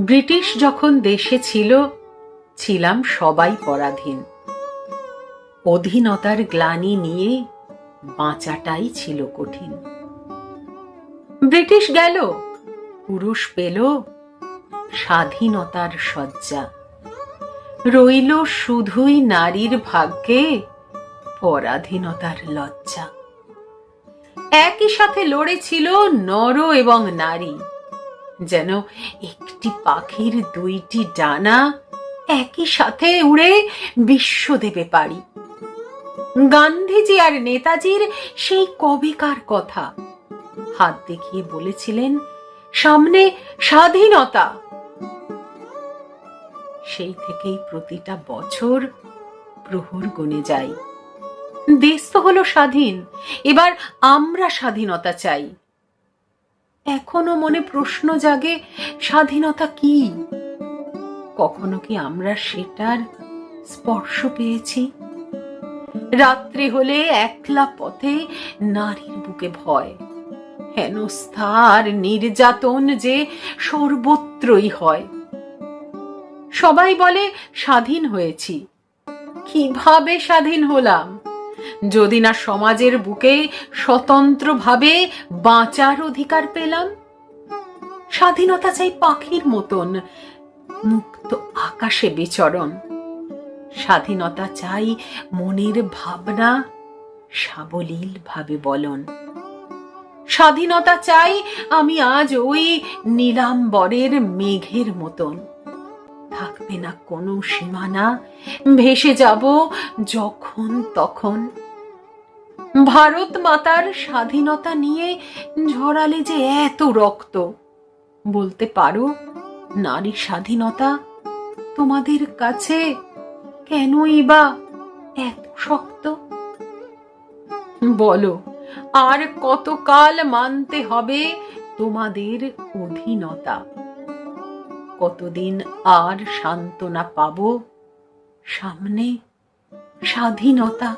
British যখন দেশে ছিল, ছিলাম সবাই পরাধীন। অধীনতার গ্লানি নিয়ে বাঁচাটাই ছিল কঠিন। ব্রিটিশ গেল, পুরুষ পেল স্বাধীনতার শয্যা। রইল শুধুই নারীর ভাগ্যে পরাধীনতার লজ্জা। একই সাথে লড়েছিল নর এবং নারী, যেন একটি পাখির দুইটি ডানা একই সাথে উড়ে বিশ্ব দেবে পারি। গান্ধীজি আর নেতাজির সেই কবেকার কথা, হাত দেখিয়ে বলেছিলেন, সামনে স্বাধীনতা। সেই থেকেই প্রতিটা বছর প্রহর গুনে যাই। দেশ তো হলো স্বাধীন, এবার আমরা স্বাধীনতা চাই। এখনো মনে প্রশ্ন জাগে, স্বাধীনতা কি? কখনো কি আমরা সেটার স্পর্শ পেয়েছি? রাত্রি হলে একলা পথে নারীর বুকে ভয়, হেনস্থা আর নির্যাতন যে সর্বত্রই হয়। সবাই বলে স্বাধীন হয়েছি। কিভাবে স্বাধীন হলাম, যদি না সমাজের বুকে স্বতন্ত্রভাবে বাঁচার অধিকার পেলাম? স্বাধীনতা চাই পাখির মতন মুক্ত আকাশে বিচরণ। স্বাধীনতা চাই মনের ভাবনা সাবলীল ভাবে বলন। স্বাধীনতা চাই আমি আজ ওই নীলাম্বরের মেঘের মতন। থাকবে না কোনো সীমানা, ভেসে যাব যখন তখন। ভারত মাতার স্বাধীনতা নিয়ে ঝরালে যে এত রক্ত, বলতে পারো নারী স্বাধীনতা তোমাদের কাছে কেনই বা এত শক্ত? বলো, আর কতকাল মানতে হবে তোমাদের অধীনতা? কতদিন আর সান্ত্বনা পাবো সামনে স্বাধীনতা?